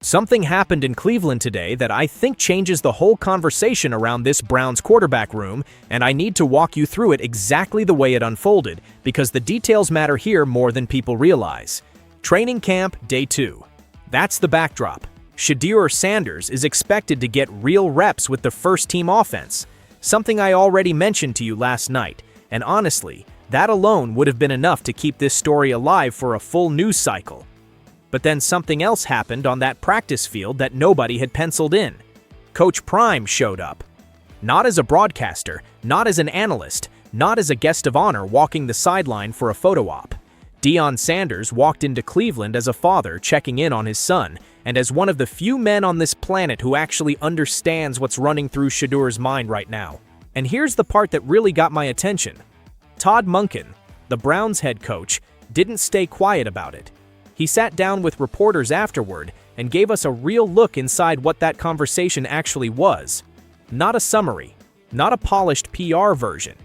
Something happened in Cleveland today that I think changes the whole conversation around this Browns quarterback room, and I need to walk you through it exactly the way it unfolded, because the details matter here more than people realize. Training camp day 2. That's the backdrop. Shedeur Sanders is expected to get real reps with the first-team offense, something I already mentioned to you last night, and honestly, that alone would have been enough to keep this story alive for a full news cycle. But then something else happened on that practice field that nobody had penciled in. Coach Prime showed up. Not as a broadcaster, not as an analyst, not as a guest of honor walking the sideline for a photo op. Deion Sanders walked into Cleveland as a father checking in on his son, and as one of the few men on this planet who actually understands what's running through Shedeur's mind right now. And here's the part that really got my attention. Todd Monken, the Browns head coach, didn't stay quiet about it. He sat down with reporters afterward and gave us a real look inside what that conversation actually was. Not a summary, not a polished PR version.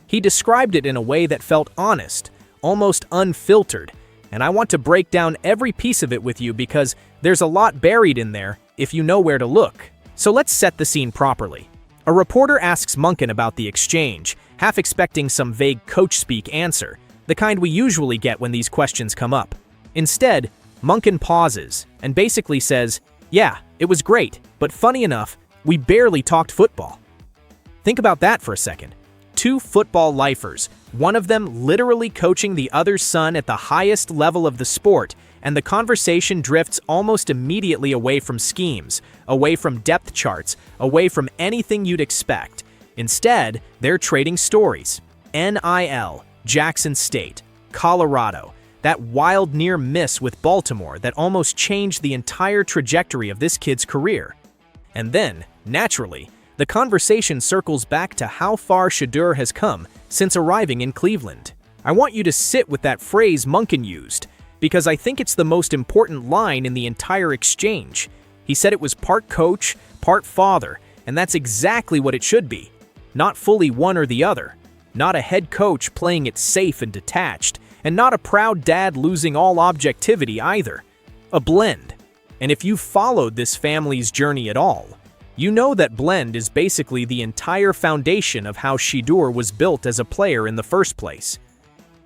He described it in a way that felt honest, almost unfiltered, and I want to break down every piece of it with you because there's a lot buried in there if you know where to look. So let's set the scene properly. A reporter asks Monken about the exchange, half expecting some vague coach-speak answer, the kind we usually get when these questions come up. Instead, Monken pauses and basically says, "Yeah, it was great, but funny enough, we barely talked football." Think about that for a second. 2 football lifers, one of them literally coaching the other's son at the highest level of the sport, and the conversation drifts almost immediately away from schemes, away from depth charts, away from anything you'd expect. Instead, they're trading stories. NIL, Jackson State, Colorado, that wild near miss with Baltimore that almost changed the entire trajectory of this kid's career. And then, naturally, the conversation circles back to how far Shedeur has come since arriving in Cleveland. I want you to sit with that phrase Monken used, because I think it's the most important line in the entire exchange. He said it was part coach, part father, and that's exactly what it should be. Not fully one or the other. Not a head coach playing it safe and detached, and not a proud dad losing all objectivity either. A blend. And if you've followed this family's journey at all, you know that blend is basically the entire foundation of how Shedeur was built as a player in the first place.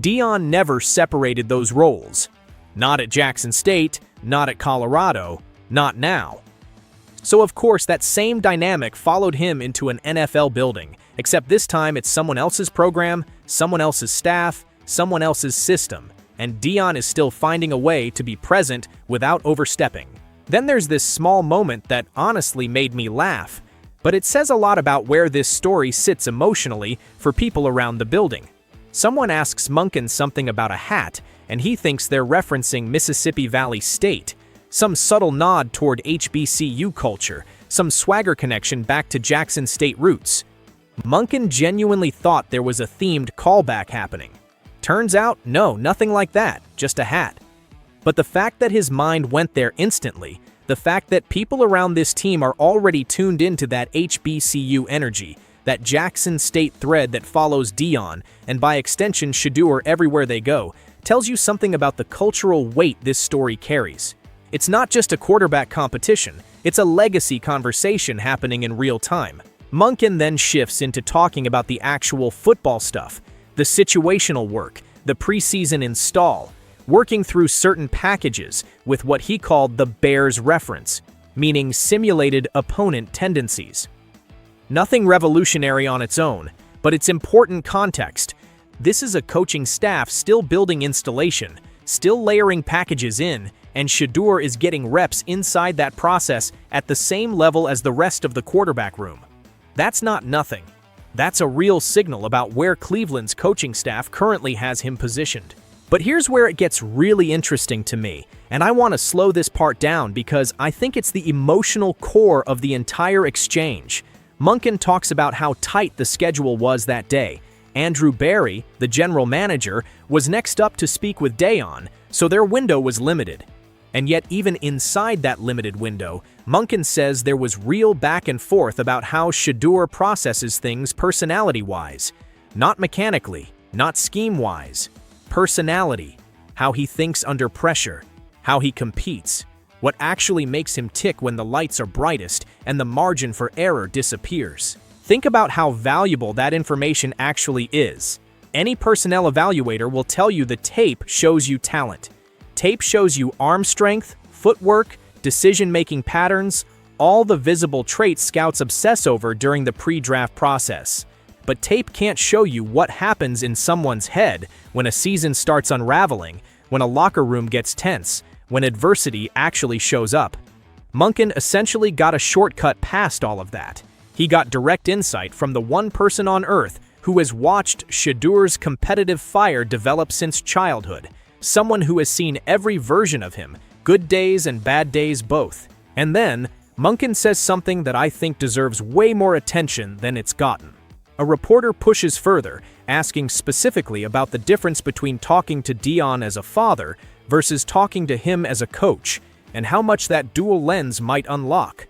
Deion never separated those roles. Not at Jackson State, not at Colorado, not now. So of course that same dynamic followed him into an NFL building, except this time it's someone else's program, someone else's staff, someone else's system, and Deion is still finding a way to be present without overstepping. Then there's this small moment that honestly made me laugh, but it says a lot about where this story sits emotionally for people around the building. Someone asks Monken something about a hat, and he thinks they're referencing Mississippi Valley State, some subtle nod toward HBCU culture, some swagger connection back to Jackson State roots. Monken genuinely thought there was a themed callback happening. Turns out, no, nothing like that, just a hat. But the fact that his mind went there instantly, the fact that people around this team are already tuned into that HBCU energy, that Jackson State thread that follows Deion, and by extension Shedeur everywhere they go, tells you something about the cultural weight this story carries. It's not just a quarterback competition, it's a legacy conversation happening in real time. Monken then shifts into talking about the actual football stuff, the situational work, the preseason install, working through certain packages with what he called the Bears reference, meaning simulated opponent tendencies. Nothing revolutionary on its own, but it's important context. This is a coaching staff still building installation, still layering packages in, and Shedeur is getting reps inside that process at the same level as the rest of the quarterback room. That's not nothing. That's a real signal about where Cleveland's coaching staff currently has him positioned. But here's where it gets really interesting to me, and I want to slow this part down because I think it's the emotional core of the entire exchange. Monken talks about how tight the schedule was that day. Andrew Berry, the general manager, was next up to speak with Deion, so their window was limited. And yet even inside that limited window, Monken says there was real back and forth about how Shedeur processes things personality-wise. Not mechanically, not scheme-wise. Personality, how he thinks under pressure, how he competes, what actually makes him tick when the lights are brightest and the margin for error disappears. Think about how valuable that information actually is. Any personnel evaluator will tell you the tape shows you talent. Tape shows you arm strength, footwork, decision-making patterns, all the visible traits scouts obsess over during the pre-draft process. But tape can't show you what happens in someone's head when a season starts unraveling, when a locker room gets tense, when adversity actually shows up. Monken essentially got a shortcut past all of that. He got direct insight from the one person on Earth who has watched Shedeur's competitive fire develop since childhood, someone who has seen every version of him, good days and bad days both. And then, Monken says something that I think deserves way more attention than it's gotten. A reporter pushes further, asking specifically about the difference between talking to Deion as a father versus talking to him as a coach, and how much that dual lens might unlock.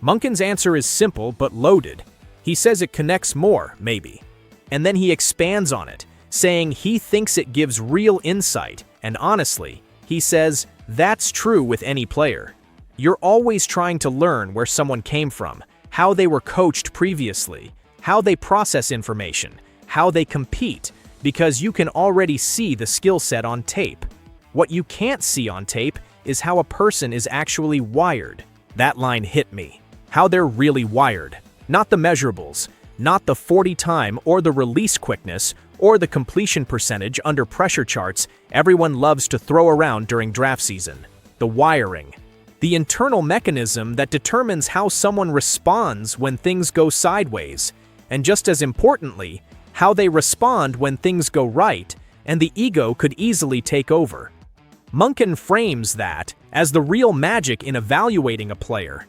Monken's answer is simple but loaded. He says it connects more, maybe. And then he expands on it, saying he thinks it gives real insight, and honestly, he says, that's true with any player. You're always trying to learn where someone came from, how they were coached previously, how they process information, how they compete, because you can already see the skill set on tape. What you can't see on tape is how a person is actually wired. That line hit me. How they're really wired. Not the measurables, not the 40 time or the release quickness or the completion percentage under pressure charts everyone loves to throw around during draft season. The wiring. The internal mechanism that determines how someone responds when things go sideways, and just as importantly, how they respond when things go right, and the ego could easily take over. Monken frames that as the real magic in evaluating a player.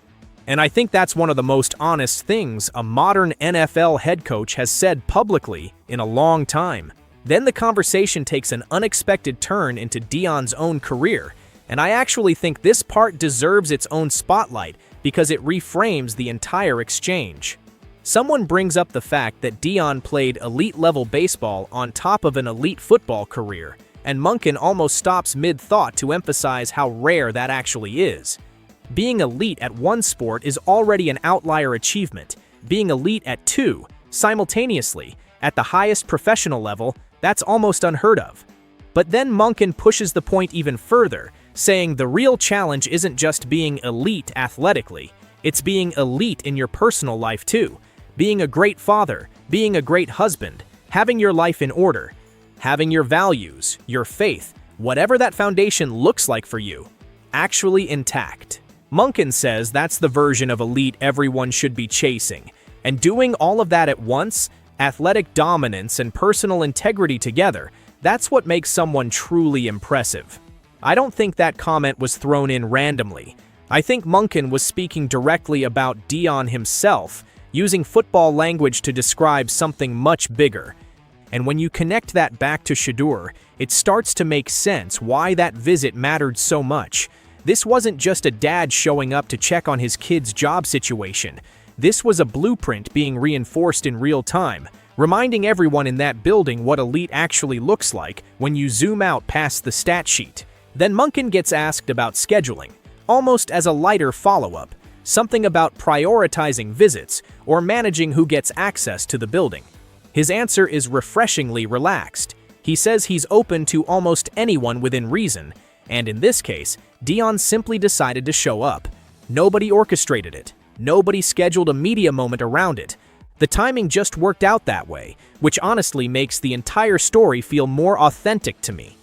And I think that's one of the most honest things a modern NFL head coach has said publicly in a long time. Then the conversation takes an unexpected turn into Deion's own career, and I actually think this part deserves its own spotlight because it reframes the entire exchange. Someone brings up the fact that Deion played elite-level baseball on top of an elite football career, and Monken almost stops mid-thought to emphasize how rare that actually is. Being elite at one sport is already an outlier achievement. Being elite at two, simultaneously, at the highest professional level, that's almost unheard of. But then Monken pushes the point even further, saying the real challenge isn't just being elite athletically, it's being elite in your personal life too. Being a great father, being a great husband, having your life in order, having your values, your faith, whatever that foundation looks like for you, actually intact. Monken says that's the version of elite everyone should be chasing, and doing all of that at once, athletic dominance and personal integrity together, that's what makes someone truly impressive. I don't think that comment was thrown in randomly. I think Monken was speaking directly about Deion himself, using football language to describe something much bigger. And when you connect that back to Shedeur, it starts to make sense why that visit mattered so much. This wasn't just a dad showing up to check on his kid's job situation. This was a blueprint being reinforced in real time, reminding everyone in that building what elite actually looks like when you zoom out past the stat sheet. Then Monken gets asked about scheduling, almost as a lighter follow-up, something about prioritizing visits or managing who gets access to the building. His answer is refreshingly relaxed. He says he's open to almost anyone within reason, and in this case, Deion simply decided to show up. Nobody orchestrated it. Nobody scheduled a media moment around it. The timing just worked out that way, which honestly makes the entire story feel more authentic to me.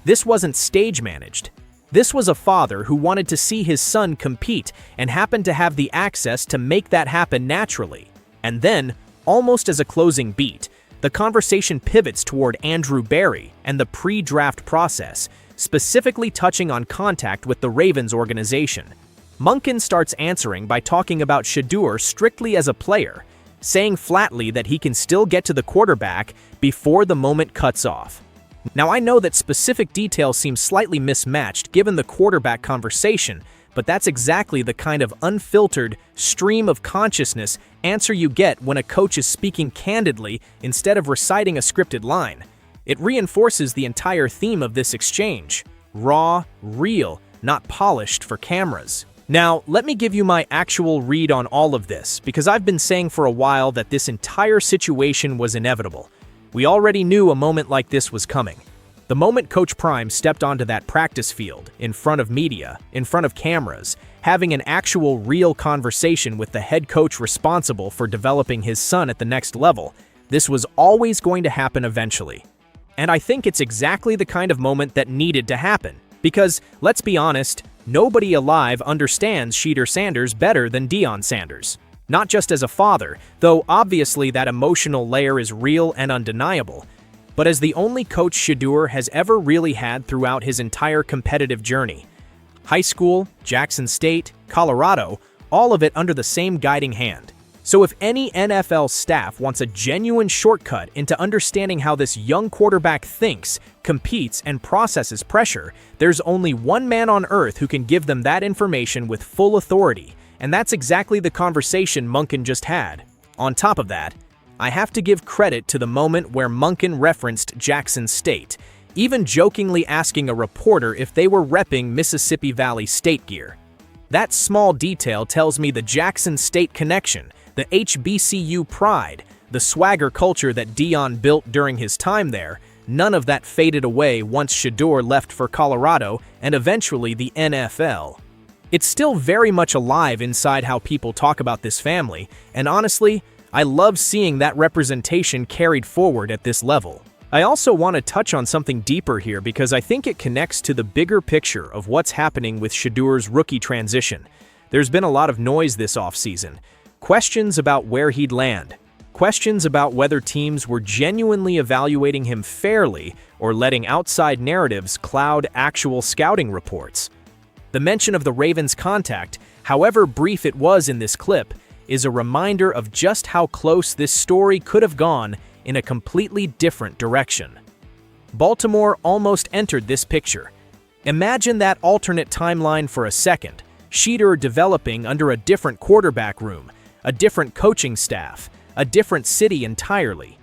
This wasn't stage managed. This was a father who wanted to see his son compete and happened to have the access to make that happen naturally. And then, almost as a closing beat, the conversation pivots toward Andrew Berry and the pre-draft process, specifically touching on contact with the Ravens organization. Monken starts answering by talking about Shedeur strictly as a player, saying flatly that he can still get to the quarterback before the moment cuts off. Now I know that specific details seem slightly mismatched given the quarterback conversation, but that's exactly the kind of unfiltered, stream of consciousness answer you get when a coach is speaking candidly instead of reciting a scripted line. It reinforces the entire theme of this exchange. Raw, real, not polished for cameras. Now, let me give you my actual read on all of this, because I've been saying for a while that this entire situation was inevitable. We already knew a moment like this was coming. The moment Coach Prime stepped onto that practice field, in front of media, in front of cameras, having an actual real conversation with the head coach responsible for developing his son at the next level, this was always going to happen eventually. And I think it's exactly the kind of moment that needed to happen. Because, let's be honest, nobody alive understands Deion Sanders better than Deion Sanders. Not just as a father, though obviously that emotional layer is real and undeniable, but as the only coach Shedeur has ever really had throughout his entire competitive journey. High school, Jackson State, Colorado, all of it under the same guiding hand. So if any NFL staff wants a genuine shortcut into understanding how this young quarterback thinks, competes, and processes pressure, there's only one man on earth who can give them that information with full authority, and that's exactly the conversation Monken just had. On top of that, I have to give credit to the moment where Monken referenced Jackson State, even jokingly asking a reporter if they were repping Mississippi Valley State gear. That small detail tells me the Jackson State connection, the HBCU pride, the swagger culture that Deion built during his time there, none of that faded away once Shedeur left for Colorado and eventually the NFL. It's still very much alive inside how people talk about this family, and honestly, I love seeing that representation carried forward at this level. I also want to touch on something deeper here because I think it connects to the bigger picture of what's happening with Shedeur's rookie transition. There's been a lot of noise this offseason. Questions about where he'd land. Questions about whether teams were genuinely evaluating him fairly or letting outside narratives cloud actual scouting reports. The mention of the Ravens' contact, however brief it was in this clip, is a reminder of just how close this story could have gone in a completely different direction. Baltimore almost entered this picture. Imagine that alternate timeline for a second, Shedeur developing under a different quarterback room, a different coaching staff, a different city entirely.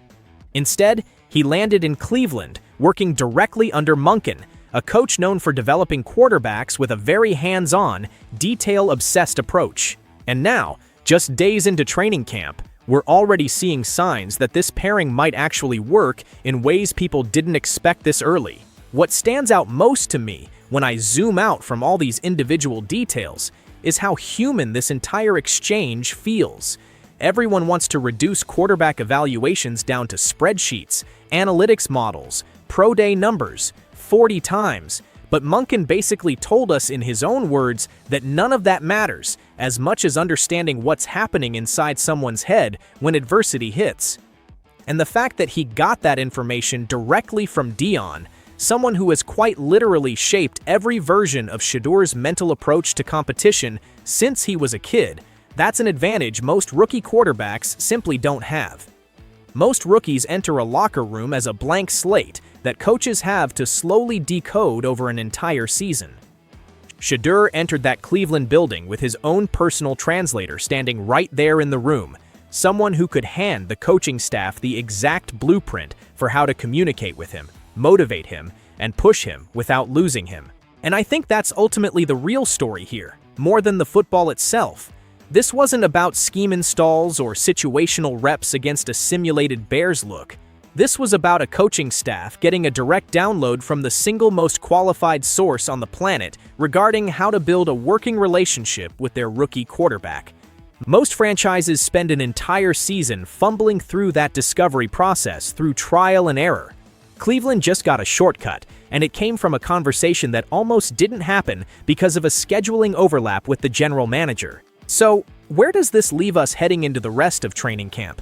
Instead, he landed in Cleveland, working directly under Monken, a coach known for developing quarterbacks with a very hands-on, detail-obsessed approach. And now, just days into training camp, we're already seeing signs that this pairing might actually work in ways people didn't expect this early. What stands out most to me when I zoom out from all these individual details is how human this entire exchange feels. Everyone wants to reduce quarterback evaluations down to spreadsheets, analytics models, pro day numbers, 40 times, but Monken basically told us in his own words that none of that matters as much as understanding what's happening inside someone's head when adversity hits. And the fact that he got that information directly from Deion, someone who has quite literally shaped every version of Shedeur's mental approach to competition since he was a kid, that's an advantage most rookie quarterbacks simply don't have. Most rookies enter a locker room as a blank slate that coaches have to slowly decode over an entire season. Shedeur entered that Cleveland building with his own personal translator standing right there in the room, someone who could hand the coaching staff the exact blueprint for how to communicate with him, motivate him, and push him without losing him. And I think that's ultimately the real story here, more than the football itself. This wasn't about scheme installs or situational reps against a simulated Bears look. This was about a coaching staff getting a direct download from the single most qualified source on the planet regarding how to build a working relationship with their rookie quarterback. Most franchises spend an entire season fumbling through that discovery process through trial and error. Cleveland just got a shortcut, and it came from a conversation that almost didn't happen because of a scheduling overlap with the general manager. So, where does this leave us heading into the rest of training camp?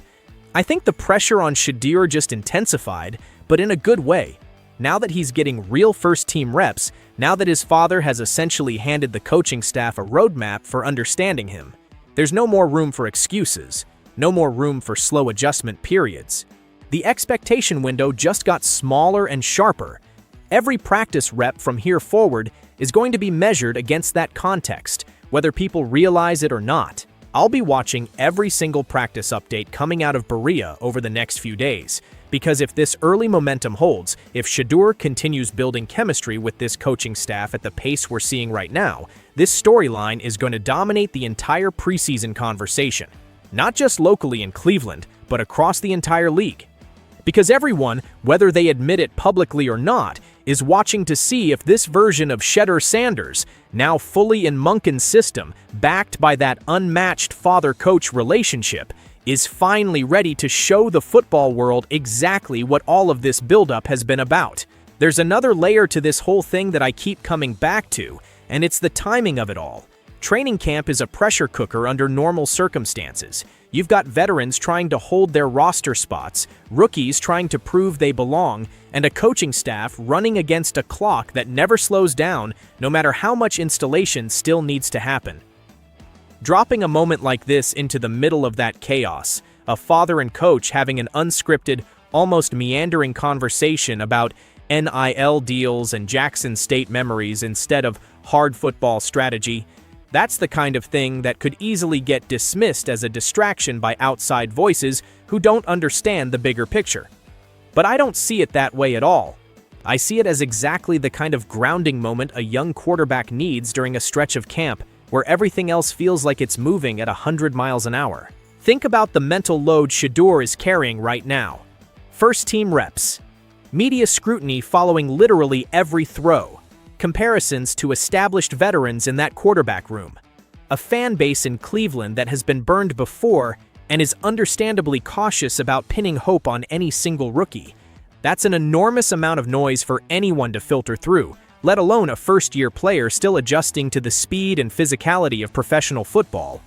I think the pressure on Shedeur just intensified, but in a good way. Now that he's getting real first-team reps, now that his father has essentially handed the coaching staff a roadmap for understanding him, there's no more room for excuses, no more room for slow adjustment periods. The expectation window just got smaller and sharper. Every practice rep from here forward is going to be measured against that context, whether people realize it or not. I'll be watching every single practice update coming out of Berea over the next few days, Because if this early momentum holds, if Shedeur continues building chemistry with this coaching staff at the pace we're seeing right now, this storyline is going to dominate the entire preseason conversation. Not just locally in Cleveland, but across the entire league. Because everyone, whether they admit it publicly or not, is watching to see if this version of Deion Sanders, now fully in Monken's system, backed by that unmatched father-coach relationship, is finally ready to show the football world exactly what all of this buildup has been about. There's another layer to this whole thing that I keep coming back to, and it's the timing of it all. Training camp is a pressure cooker under normal circumstances. You've got veterans trying to hold their roster spots, rookies trying to prove they belong, and a coaching staff running against a clock that never slows down, no matter how much installation still needs to happen. Dropping a moment like this into the middle of that chaos, a father and coach having an unscripted, almost meandering conversation about NIL deals and Jackson State memories instead of hard football strategy, that's the kind of thing that could easily get dismissed as a distraction by outside voices who don't understand the bigger picture. But I don't see it that way at all. I see it as exactly the kind of grounding moment a young quarterback needs during a stretch of camp where everything else feels like it's moving at 100 miles an hour. Think about the mental load Shedeur is carrying right now. First-team reps, media scrutiny following literally every throw, comparisons to established veterans in that quarterback room, a fan base in Cleveland that has been burned before and is understandably cautious about pinning hope on any single rookie. That's an enormous amount of noise for anyone to filter through, let alone a first-year player still adjusting to the speed and physicality of professional football.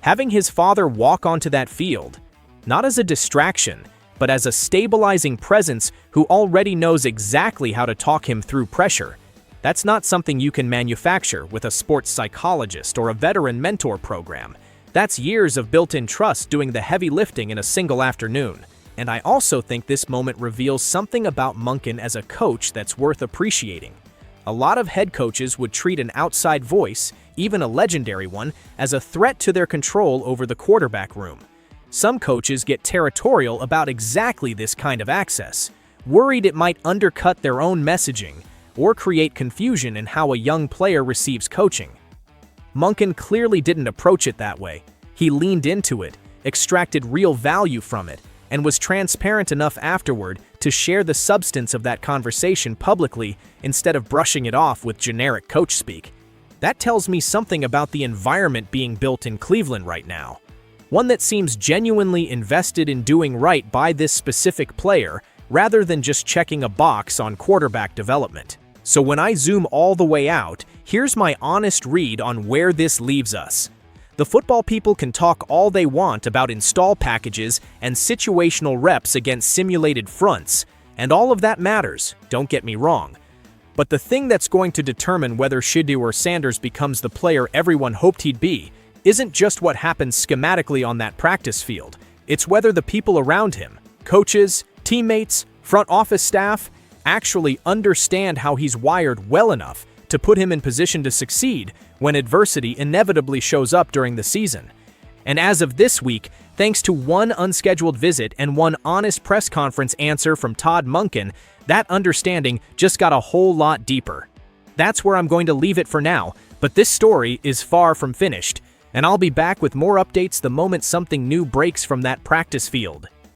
Having his father walk onto that field, not as a distraction, but as a stabilizing presence who already knows exactly how to talk him through pressure, that's not something you can manufacture with a sports psychologist or a veteran mentor program. That's years of built-in trust doing the heavy lifting in a single afternoon. And I also think this moment reveals something about Monken as a coach that's worth appreciating. A lot of head coaches would treat an outside voice, even a legendary one, as a threat to their control over the quarterback room. Some coaches get territorial about exactly this kind of access, worried it might undercut their own messaging or create confusion in how a young player receives coaching. Monken clearly didn't approach it that way. He leaned into it, extracted real value from it, and was transparent enough afterward to share the substance of that conversation publicly instead of brushing it off with generic coach speak. That tells me something about the environment being built in Cleveland right now. One that seems genuinely invested in doing right by this specific player rather than just checking a box on quarterback development. So when I zoom all the way out, here's my honest read on where this leaves us. The football people can talk all they want about install packages and situational reps against simulated fronts, and all of that matters, don't get me wrong. But the thing that's going to determine whether Deion Sanders becomes the player everyone hoped he'd be isn't just what happens schematically on that practice field. It's whether the people around him, coaches, teammates, front office staff, actually understand how he's wired well enough to put him in position to succeed when adversity inevitably shows up during the season. And as of this week, thanks to one unscheduled visit and one honest press conference answer from Todd Monken, that understanding just got a whole lot deeper. That's where I'm going to leave it for now, but this story is far from finished, and I'll be back with more updates the moment something new breaks from that practice field.